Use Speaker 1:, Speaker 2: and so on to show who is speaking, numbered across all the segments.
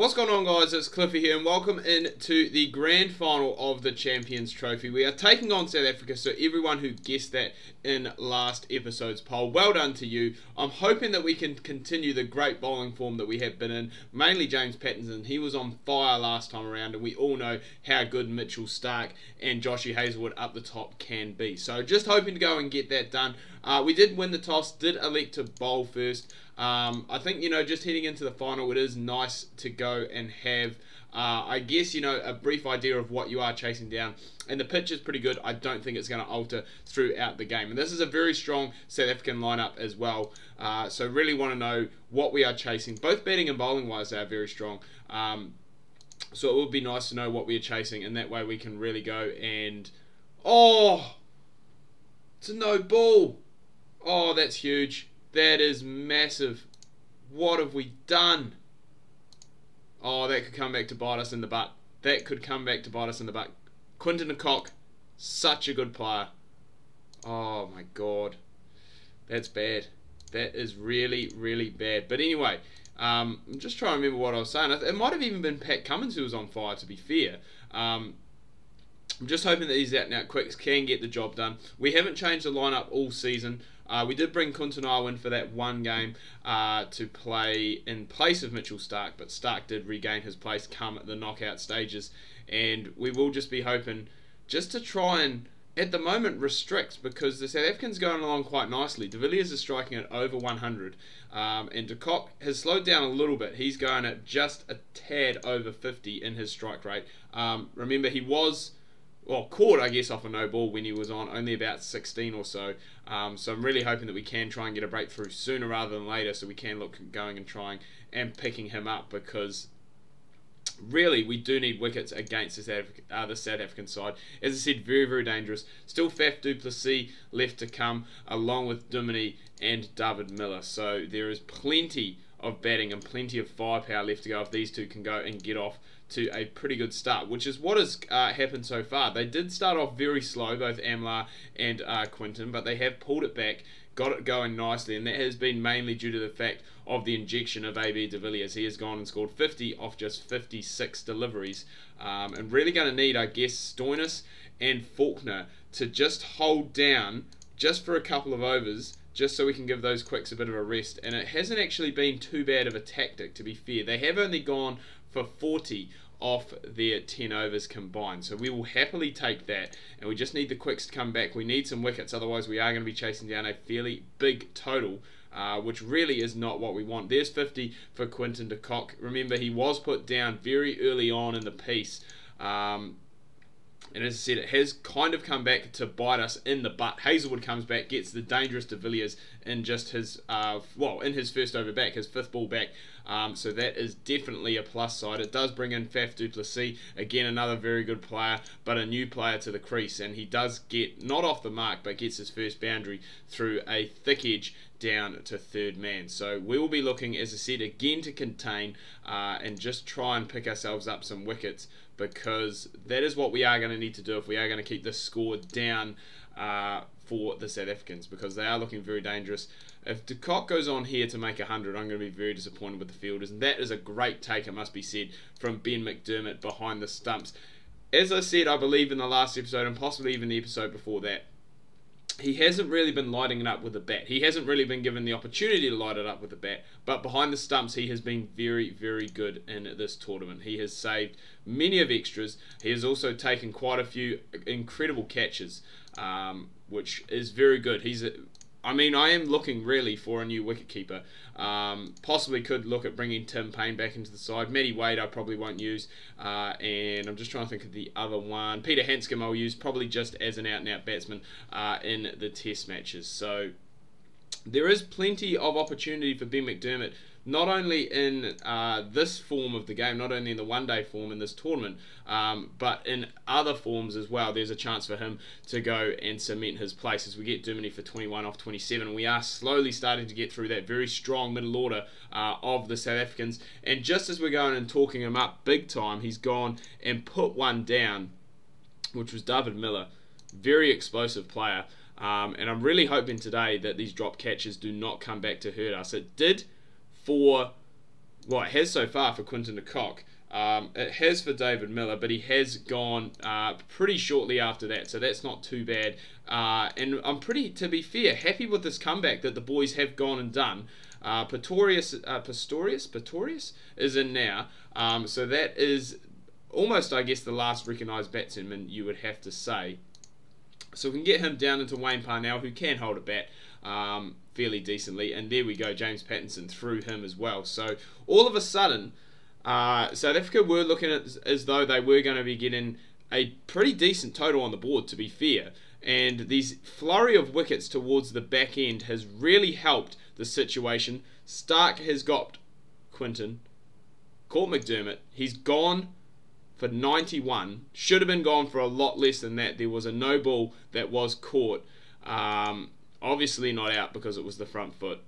Speaker 1: What's going on, guys? It's Cliffy here, and welcome into the grand final of the Champions Trophy. We are taking on South Africa, so everyone who guessed that in last episode's poll, well done to you. I'm hoping that we can continue the great bowling form that we have been in, mainly James Pattinson. He was on fire last time around, and we all know how good Mitchell Starc and Joshy Hazlewood up the top can be. So just hoping to go and get that done. We did win the toss, did elect to bowl first. I think, just heading into the final, it is nice to go and have, I guess, a brief idea of what you are chasing down. And the pitch is pretty good. I don't think it's going to alter throughout the game. And this is a very strong South African lineup as well. So really want to know what we are chasing. Both batting and bowling wise, they are very strong. So it would be nice to know what we are chasing. And that way we can really go and... Oh! It's a no ball. Oh, that's huge. That is massive. What have we done? Oh, that could come back to bite us in the butt. That could come back to bite us in the butt. Quinton de Kock, such a good player. Oh my god. That's bad. That is really, really bad. But anyway, I'm just trying to remember what I was saying. It might have even been Pat Cummins who was on fire, to be fair. I'm just hoping that these out-and-out quicks can get the job done. We haven't changed the lineup all season. We did bring Quinton in for that one game to play in place of Mitchell Starc, but Starc did regain his place come at the knockout stages, and we will just be hoping just to try and, at the moment, restrict, because the South Africans going along quite nicely. De Villiers is striking at over 100, and de Kock has slowed down a little bit. He's going at just a tad over 50 in his strike rate. Remember, he was... well, caught, I guess, off a no ball when he was on only about 16 or so. So I'm really hoping that we can try and get a breakthrough sooner rather than later, so we can look going and trying and picking him up, because really we do need wickets against the South African side. As I said, very, very dangerous. Still Faf du Plessis left to come, along with Duminy and David Miller. So there is plenty of batting and plenty of firepower left to go if these two can go and get off to a pretty good start, which is what has happened so far. They did start off very slow, both Amlar and Quinton, but they have pulled it back, got it going nicely, and that has been mainly due to the fact of the injection of AB de Villiers. He has gone and scored 50 off just 56 deliveries, and really going to need, I guess, Stoinis and Faulkner to just hold down just for a couple of overs, just so we can give those quicks a bit of a rest. And it hasn't actually been too bad of a tactic, to be fair. They have only gone for 40 off their 10 overs combined, so we will happily take that, and we just need the quicks to come back. We need some wickets, otherwise we are going to be chasing down a fairly big total, which really is not what we want. There's 50 for Quinton de Kock. Remember, he was put down very early on in the piece, and as I said, it has kind of come back to bite us in the butt. Hazlewood comes back, gets the dangerous de Villiers in just his, in his first over back, his fifth ball back. So that is definitely a plus side. It does bring in Faf du Plessis, again another very good player, but a new player to the crease, and he does get, not off the mark, but gets his first boundary through a thick edge down to third man. So we will be looking, as I said, again to contain and just try and pick ourselves up some wickets, because that is what we are going to need to do if we are going to keep this score down for the South Africans, because they are looking very dangerous. If de Kock goes on here to make 100, I'm going to be very disappointed with the fielders, and that is a great take, it must be said, from Ben McDermott behind the stumps. As I said, I believe in the last episode, and possibly even the episode before that, he hasn't really been lighting it up with the bat. He hasn't really been given the opportunity to light it up with the bat, but behind the stumps he has been very, very good in this tournament. He has saved many of extras. He has also taken quite a few incredible catches, which is very good. I am looking really for a new wicketkeeper. Possibly could look at bringing Tim Payne back into the side. Matty Wade I probably won't use. And I'm just trying to think of the other one. Peter Hanscom I'll use probably just as an out-and-out batsman in the test matches. So there is plenty of opportunity for Ben McDermott, not only in this form of the game, not only in the one-day form in this tournament, but in other forms as well. There's a chance for him to go and cement his place as we get Duminy for 21 off 27. We are slowly starting to get through that very strong middle order of the South Africans, and just as we're going and talking him up big time, he's gone and put one down, which was David Miller. Very explosive player, and I'm really hoping today that these drop catches do not come back to hurt us. It did for Well, it has so far for Quinton de Kock. It has for David Miller, but he has gone pretty shortly after that, so that's not too bad. And I'm pretty, to be fair, happy with this comeback that the boys have gone and done. Pistorius is in now, so that is almost, I guess, the last recognised batsman you would have to say. So we can get him down into Wayne Parnell, who can hold a bat fairly decently, and there we go, James Pattinson through him as well. So all of a sudden, South Africa were looking at as though they were going to be getting a pretty decent total on the board, to be fair. And these flurry of wickets towards the back end has really helped the situation. Stark has got Quinton, caught McDermott. He's gone for 91. Should have been gone for a lot less than that. There was a no ball that was caught. Obviously not out because it was the front foot,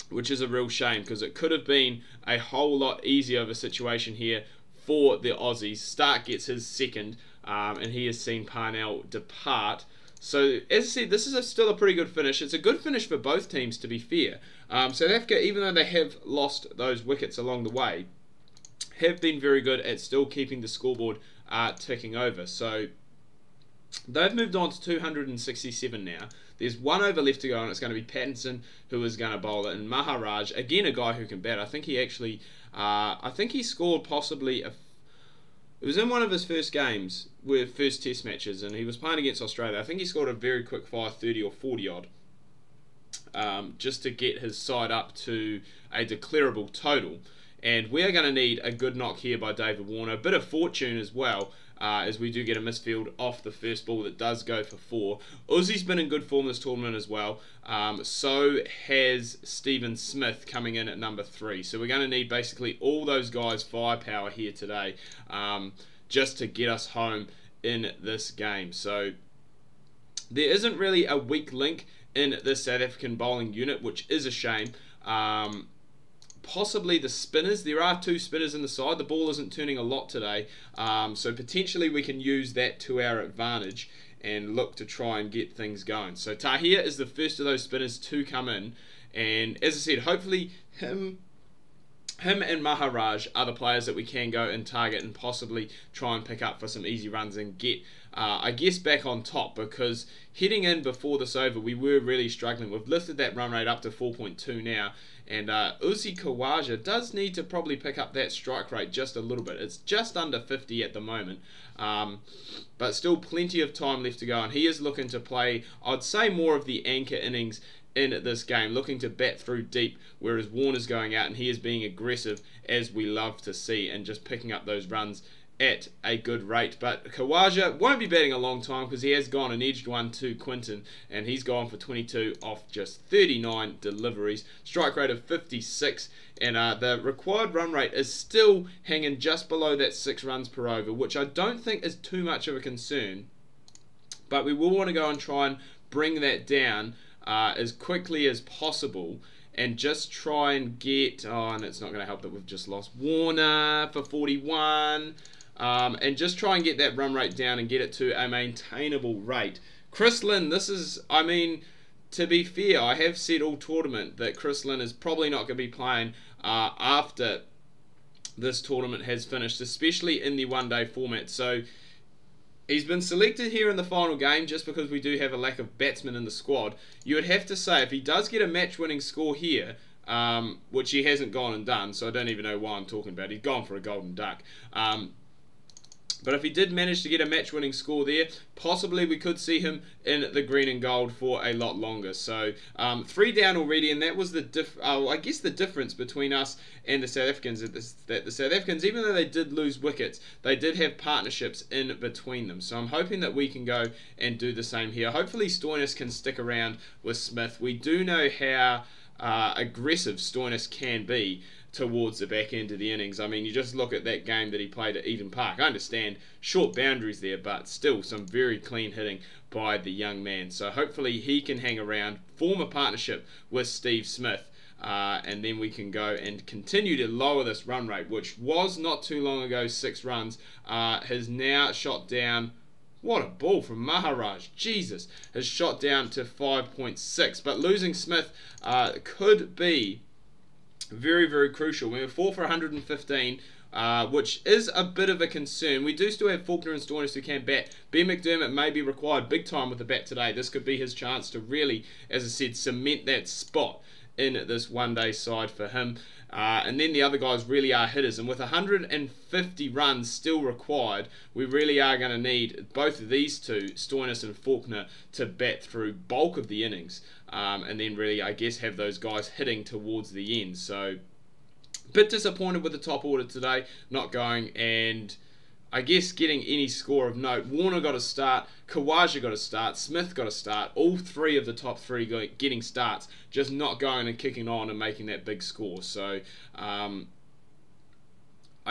Speaker 1: which is a real shame because it could have been a whole lot easier of a situation here for the Aussies. Stark gets his second, and he has seen Parnell depart. So, as I said, this is still a pretty good finish. It's a good finish for both teams, to be fair. South Africa, even though they have lost those wickets along the way, have been very good at still keeping the scoreboard ticking over. So, they've moved on to 267 now. There's 1 over left to go, and it's going to be Pattinson who is going to bowl it. And Maharaj, again, a guy who can bat. I think he actually, I think he scored possibly it was in one of his first games, first test matches, and he was playing against Australia. I think he scored a very quick fire 30 or 40 odd, just to get his side up to a declarable total. And we are going to need a good knock here by David Warner. A bit of fortune as well, as we do get a misfield off the first ball that does go for 4. Uzi's been in good form this tournament as well. So has Stephen Smith coming in at number 3. So we're going to need basically all those guys' firepower here today, just to get us home in this game. So there isn't really a weak link in this South African bowling unit, which is a shame. Possibly the spinners. There are 2 spinners in the side. The ball isn't turning a lot today, so potentially we can use that to our advantage and look to try and get things going. So Tahir is the first of those spinners to come in, and as I said, hopefully him and Maharaj are the players that we can go and target and possibly try and pick up for some easy runs and get, I guess, back on top, because heading in before this over, we were really struggling. We've lifted that run rate up to 4.2 now, and Uzi Khawaja does need to probably pick up that strike rate just a little bit. It's just under 50 at the moment, but still plenty of time left to go, and he is looking to play, I'd say, more of the anchor innings in this game, looking to bat through deep, whereas Warner's going out and he is being aggressive, as we love to see, and just picking up those runs at a good rate. But Khawaja won't be batting a long time because he has gone and edged one to Quinton, and he's gone for 22 off just 39 deliveries, strike rate of 56, and the required run rate is still hanging just below that 6 runs per over, which I don't think is too much of a concern, but we will want to go and try and bring that down as quickly as possible, and just try and get, and it's not going to help that we've just lost Warner for 41, and just try and get that run rate down and get it to a maintainable rate. Chris Lynn, this is, I mean, to be fair, I have said all tournament that Chris Lynn is probably not going to be playing after this tournament has finished, especially in the one-day format. So he's been selected here in the final game just because we do have a lack of batsmen in the squad. You would have to say, if he does get a match-winning score here, which he hasn't gone and done, so I don't even know why I'm talking about it. He's gone for a golden duck. But if he did manage to get a match-winning score there, possibly we could see him in the green and gold for a lot longer. So 3 down already, and that was the I guess the difference between us and the South Africans, that the South Africans, even though they did lose wickets, they did have partnerships in between them. So I'm hoping that we can go and do the same here. Hopefully Stoinis can stick around with Smith. We do know how aggressive Stoinis can be towards the back end of the innings. I mean, you just look at that game that he played at Eden Park. I understand short boundaries there, but still some very clean hitting by the young man. So hopefully he can hang around, form a partnership with Steve Smith, and then we can go and continue to lower this run rate, which was not too long ago 6 runs, has now shot down. What a ball from Maharaj. Jesus. Has shot down to 5.6. But losing Smith could be Very, very crucial. We were 4 for 115, which is a bit of a concern. We do still have Faulkner and Stoinis who can bat. Ben McDermott may be required big time with the bat today. This could be his chance to really, as I said, cement that spot in this one-day side for him. And then the other guys really are hitters. And with 150 runs still required, we really are going to need both of these two, Stoinis and Faulkner, to bat through bulk of the innings. And then really, I guess, have those guys hitting towards the end. So, bit disappointed with the top order today, not going, and I guess getting any score of note. Warner got a start, Khawaja got a start, Smith got a start. All three of the top three getting starts, just not going and kicking on and making that big score. So, I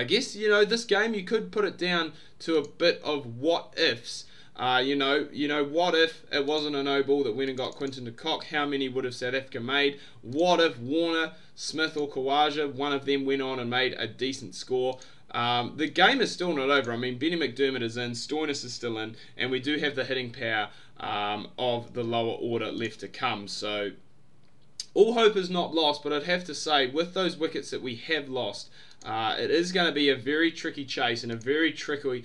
Speaker 1: guess, this game you could put it down to a bit of what ifs. What if it wasn't a no ball that went and got Quinton de Kock? How many would have South Africa made? What if Warner, Smith or Khawaja, one of them went on and made a decent score? The game is still not over. I mean, Benny McDermott is in, Stoinis is still in, and we do have the hitting power of the lower order left to come. So all hope is not lost, but I'd have to say, with those wickets that we have lost, it is going to be a very tricky chase and a very tricky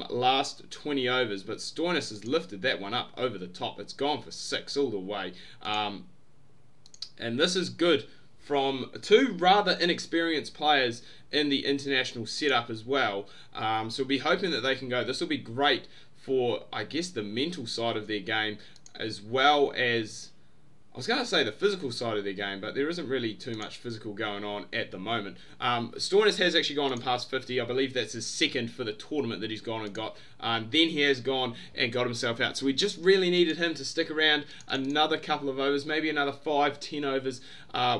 Speaker 1: last 20 overs. But Stoinis has lifted that one up over the top. It's gone for 6 all the way. And this is good from two rather inexperienced players in the international setup as well. So we'll be hoping that they can go. This will be great for, I guess, the mental side of their game, as well as, I was going to say the physical side of their game, but there isn't really too much physical going on at the moment. Stoinis has actually gone and past 50. I believe that's his second for the tournament that he's gone and got. Then he has gone and got himself out. So we just really needed him to stick around another couple of overs, maybe another 5-10 overs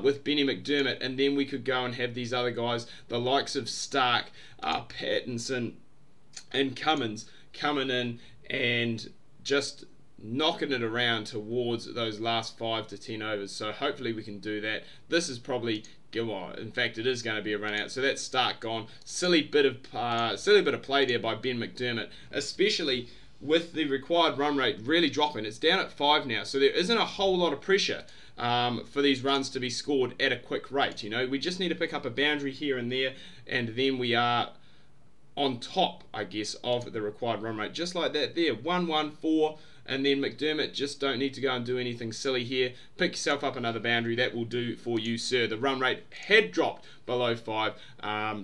Speaker 1: with Benny McDermott, and then we could go and have these other guys, the likes of Stark, Pattinson, and Cummins, coming in and just knocking it around towards those last 5 to 10 overs. So hopefully we can do that. This is probably, well, in fact, it is going to be a run out. So that's Stark gone. Silly bit of play there by Ben McDermott, especially with the required run rate really dropping. It's down at 5 now, so there isn't a whole lot of pressure for these runs to be scored at a quick rate. We just need to pick up a boundary here and there, and then we are on top, I guess, of the required run rate. Just like that there, 1-1-4. And then McDermott, just don't need to go and do anything silly here. Pick yourself up another boundary. That will do for you, sir. The run rate had dropped below 5.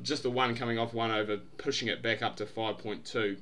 Speaker 1: Just the one coming off 1 over, pushing it back up to 5.2.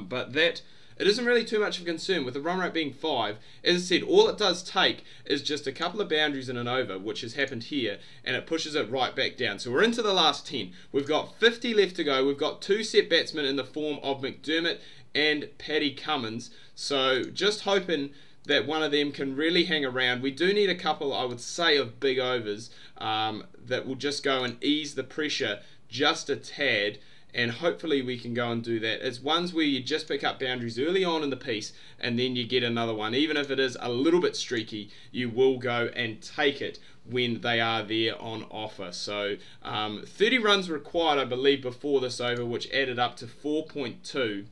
Speaker 1: But that, it isn't really too much of a concern with the run rate being 5. As I said, all it does take is just a couple of boundaries in an over, which has happened here, and it pushes it right back down. So we're into the last 10. We've got 50 left to go. We've got 2 set batsmen in the form of McDermott and Paddy Cummins. So just hoping that one of them can really hang around. We do need a couple, I would say, of big overs that will just go and ease the pressure just a tad, and hopefully we can go and do that. It's ones where you just pick up boundaries early on in the piece and then you get another one. Even if it is a little bit streaky, you will go and take it when they are there on offer. So 30 runs required, I believe, before this over, which added up to 4.2.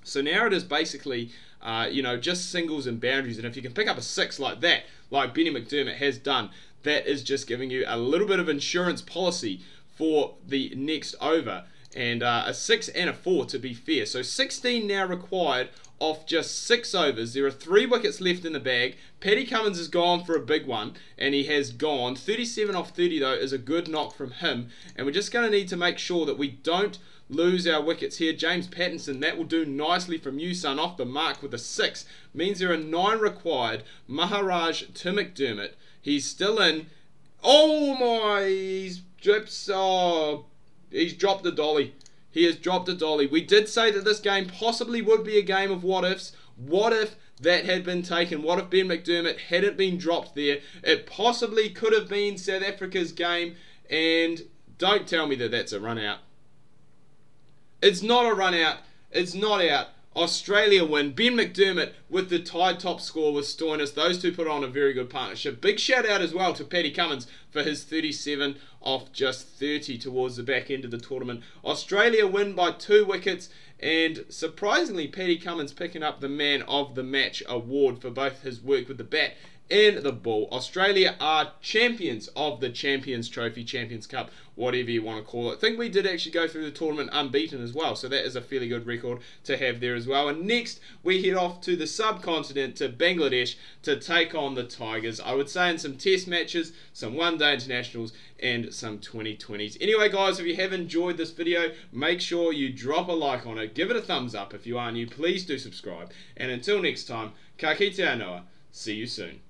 Speaker 1: So now it is basically, just singles and boundaries. And if you can pick up a 6 like that, like Benny McDermott has done, that is just giving you a little bit of insurance policy for the next over. And a 6 and a 4, to be fair. So 16 now required off just 6 overs. There are 3 wickets left in the bag. Paddy Cummins has gone for a big one, and he has gone. 37 off 30, though, is a good knock from him. And we're just going to need to make sure that we don't lose our wickets here. James Pattinson, that will do nicely from you, son, off the mark with a 6. Means there are 9 required. Maharaj to McDermott. He's still in. Oh my, he's dropped the dolly. He has dropped a dolly. We did say that this game possibly would be a game of what ifs. What if that had been taken? What if Ben McDermott hadn't been dropped there? It possibly could have been South Africa's game, and don't tell me that that's a run out. It's not a run out. It's not out. Australia win. Ben McDermott with the tied top score with Stoinis. Those two put on a very good partnership. Big shout out as well to Paddy Cummins for his 37 off just 30 towards the back end of the tournament. Australia win by 2 wickets, and surprisingly Paddy Cummins picking up the Man of the Match award for both his work with the bat and the ball. Australia are champions of the Champions Trophy, Champions Cup, whatever you want to call it. I think we did actually go through the tournament unbeaten as well, so that is a fairly good record to have there as well. And next, we head off to the subcontinent, to Bangladesh, to take on the Tigers. I would say in some test matches, some one-day internationals, and some 2020s. Anyway, guys, if you have enjoyed this video, make sure you drop a like on it, give it a thumbs up. If you are new, please do subscribe. And until next time, ka kite anoa. See you soon.